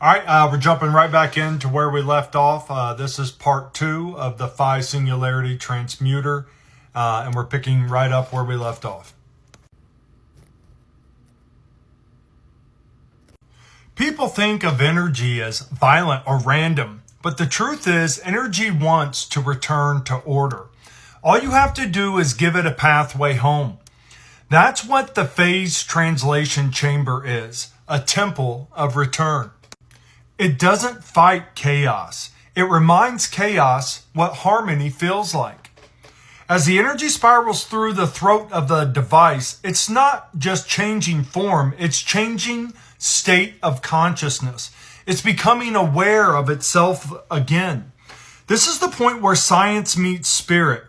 All right, we're jumping right back into where we left off. This is part 2 of the Phi-Singularity Transmuter, and we're picking right up where we left off. People think of energy as violent or random, but the truth is energy wants to return to order. All you have to do is give it a pathway home. That's what the phase translation chamber is, a temple of return. It doesn't fight chaos. It reminds chaos what harmony feels like. As the energy spirals through the throat of the device, it's not just changing form, it's changing state of consciousness. It's becoming aware of itself again. This is the point where science meets spirit.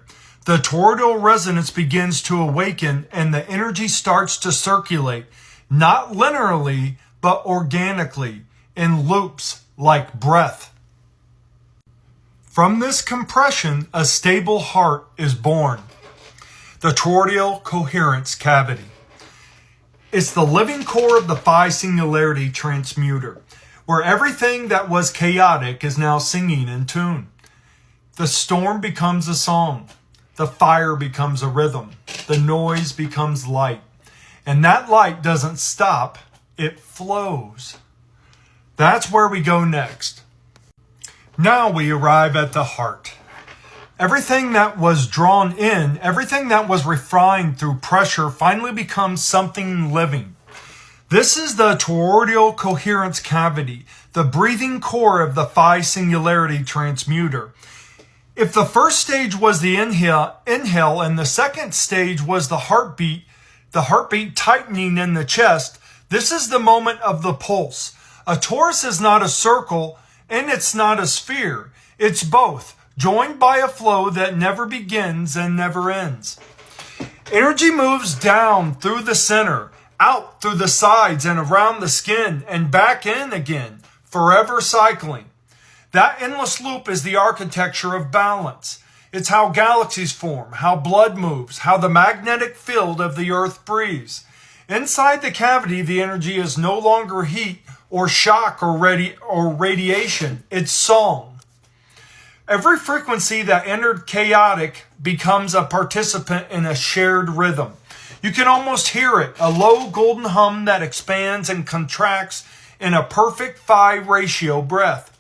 The toroidal resonance begins to awaken and the energy starts to circulate, not linearly, but organically, in loops like breath. From this compression, a stable heart is born. The Toroidal Coherence cavity. It's the living core of the Phi-Singularity Transmuter, where everything that was chaotic is now singing in tune. The storm becomes a song. The fire becomes a rhythm. The noise becomes light. And that light doesn't stop, it flows. That's where we go next. Now we arrive at the heart. Everything that was drawn in, everything that was refined through pressure finally becomes something living. This is the Toroidal Coherence cavity, the breathing core of the Phi-Singularity Transmuter. If the first stage was the inhale and the second stage was the heartbeat tightening in the chest, this is the moment of the pulse. A torus is not a circle, and it's not a sphere. It's both, joined by a flow that never begins and never ends. Energy moves down through the center, out through the sides and around the skin, and back in again, forever cycling. That endless loop is the architecture of balance. It's how galaxies form, how blood moves, how the magnetic field of the earth breathes. Inside the cavity, the energy is no longer heat or shock or radiation. It's song. Every frequency that entered chaotic becomes a participant in a shared rhythm. You can almost hear it, a low golden hum that expands and contracts in a perfect phi ratio breath.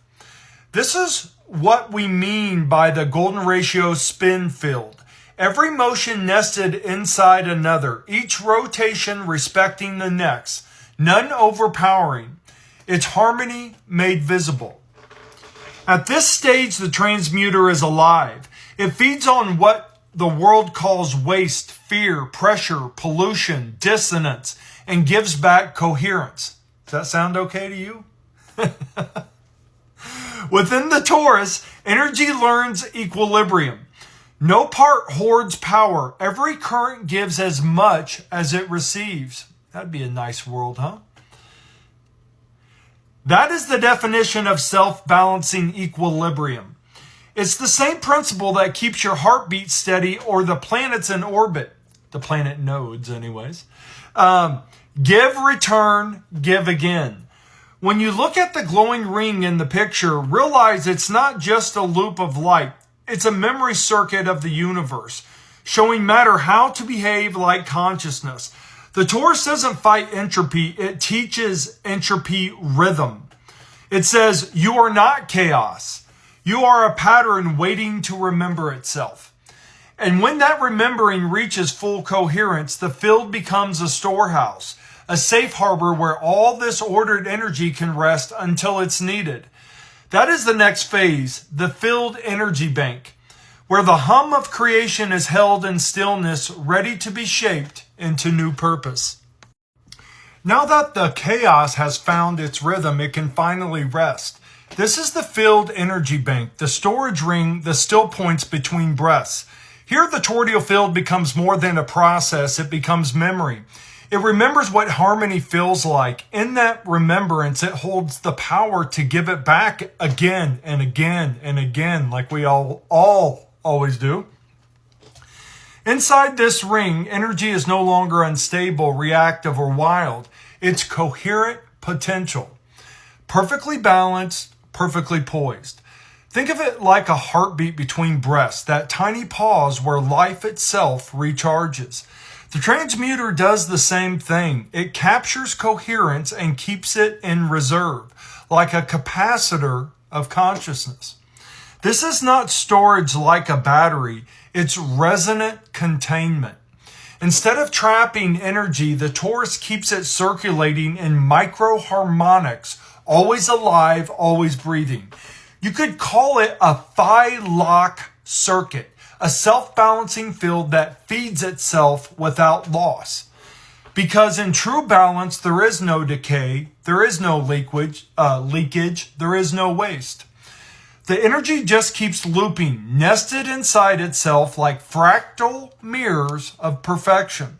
This is what we mean by the golden ratio spin field. Every motion nested inside another, each rotation respecting the next, none overpowering. It's harmony made visible. At this stage, the transmuter is alive. It feeds on what the world calls waste, fear, pressure, pollution, dissonance, and gives back coherence. Does that sound okay to you? Within the torus, energy learns equilibrium. No part hoards power. Every current gives as much as it receives. That'd be a nice world, huh? That is the definition of self-balancing equilibrium. It's the same principle that keeps your heartbeat steady or the planets in orbit. The planet nodes, anyways. Give, return, give again. When you look at the glowing ring in the picture, realize it's not just a loop of light. It's a memory circuit of the universe, showing matter how to behave like consciousness. The torus doesn't fight entropy, it teaches entropy rhythm. It says, you are not chaos. You are a pattern waiting to remember itself. And when that remembering reaches full coherence, the field becomes a storehouse, a safe harbor where all this ordered energy can rest until it's needed. That is the next phase, the filled energy bank, where the hum of creation is held in stillness, ready to be shaped into new purpose. Now that the chaos has found its rhythm, it can finally rest. This is the filled energy bank, the storage ring, the still points between breaths. Here the toroidal field becomes more than a process, it becomes memory. It remembers what harmony feels like. In that remembrance, it holds the power to give it back again and again and again, like we all always do. Inside this ring, energy is no longer unstable, reactive, or wild. It's coherent potential. perfectly balanced, perfectly poised. Think of it like a heartbeat between breaths, that tiny pause where life itself recharges. The transmuter does the same thing. It captures coherence and keeps it in reserve, like a capacitor of consciousness. This is not storage like a battery, it's resonant containment. Instead of trapping energy, the torus keeps it circulating in microharmonics, always alive, always breathing. You could call it a Phi-lock circuit, a self-balancing field that feeds itself without loss. Because in true balance, there is no decay, there is no leakage, there is no waste. The energy just keeps looping, nested inside itself like fractal mirrors of perfection.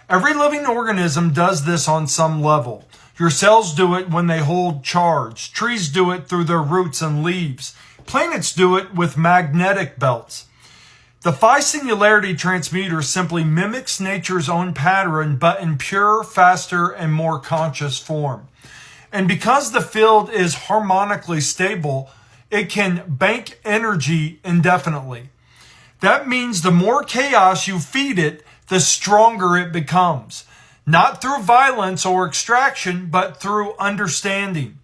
Every living organism does this on some level. Your cells do it when they hold charge. Trees do it through their roots and leaves. Planets do it with magnetic belts. The Phi-Singularity transmuter simply mimics nature's own pattern, but in pure, faster, and more conscious form. And because the field is harmonically stable, it can bank energy indefinitely. That means the more chaos you feed it, the stronger it becomes. Not through violence or extraction, but through understanding.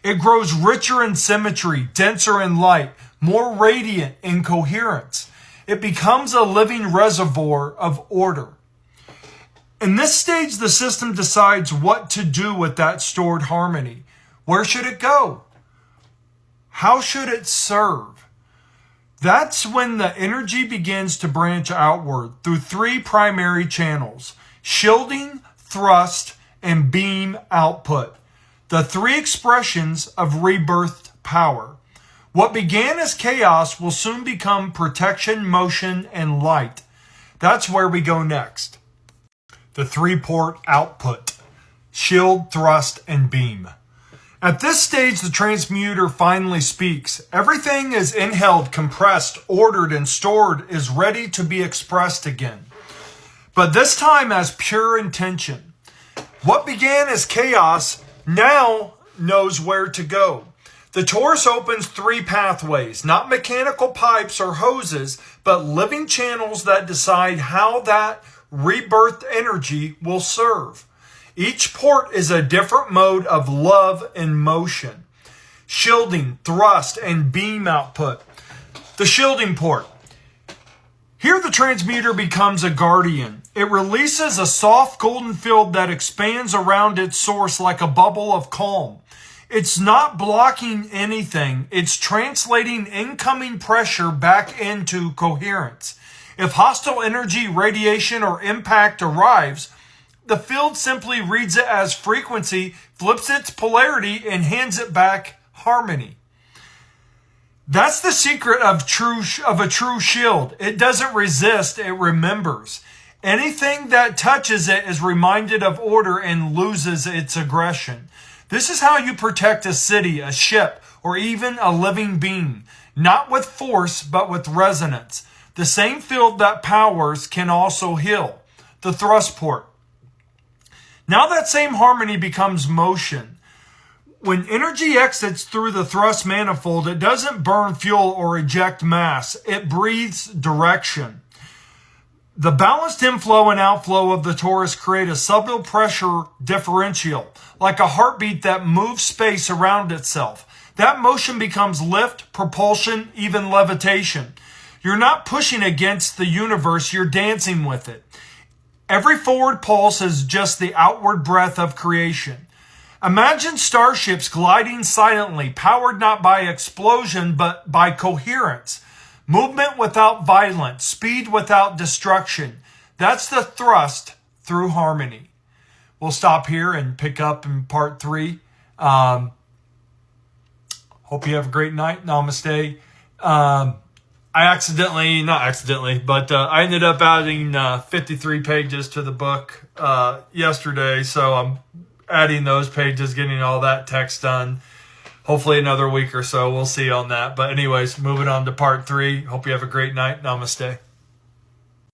It grows richer in symmetry, denser in light, more radiant in coherence. It becomes a living reservoir of order. In this stage, the system decides what to do with that stored harmony. Where should it go? How should it serve? That's when the energy begins to branch outward through three primary channels: shielding, thrust, and beam output. The three expressions of rebirthed power. What began as chaos will soon become protection, motion, and light. That's where we go next. The three-port output: shield, thrust, and beam. At this stage, the transmuter finally speaks. Everything is inhaled, compressed, ordered, and stored is ready to be expressed again. But this time as pure intention. What began as chaos now knows where to go. The torus opens three pathways, not mechanical pipes or hoses, but living channels that decide how that rebirthed energy will serve. Each port is a different mode of love in motion. Shielding, thrust, and beam output. The shielding port. Here the transmuter becomes a guardian. It releases a soft golden field that expands around its source like a bubble of calm. It's not blocking anything. It's translating incoming pressure back into coherence. If hostile energy, radiation, or impact arrives, the field simply reads it as frequency, flips its polarity, and hands it back harmony. That's the secret of a true shield. It doesn't resist, it remembers. Anything that touches it is reminded of order and loses its aggression. This is how you protect a city, a ship, or even a living being. Not with force, but with resonance. The same field that powers can also heal. The thrust port. Now that same harmony becomes motion. When energy exits through the thrust manifold, it doesn't burn fuel or eject mass. It breathes direction. The balanced inflow and outflow of the torus create a subtle pressure differential, like a heartbeat that moves space around itself. That motion becomes lift, propulsion, even levitation. You're not pushing against the universe, you're dancing with it. Every forward pulse is just the outward breath of creation. Imagine starships gliding silently, powered not by explosion, but by coherence. Movement without violence, speed without destruction. That's the thrust through harmony. We'll stop here and pick up in part 3. Hope you have a great night. Namaste. I ended up adding 53 pages to the book yesterday, so I'm adding those pages, getting all that text done. Hopefully another week or so. We'll see on that. But anyways, moving on to part 3. Hope you have a great night. Namaste.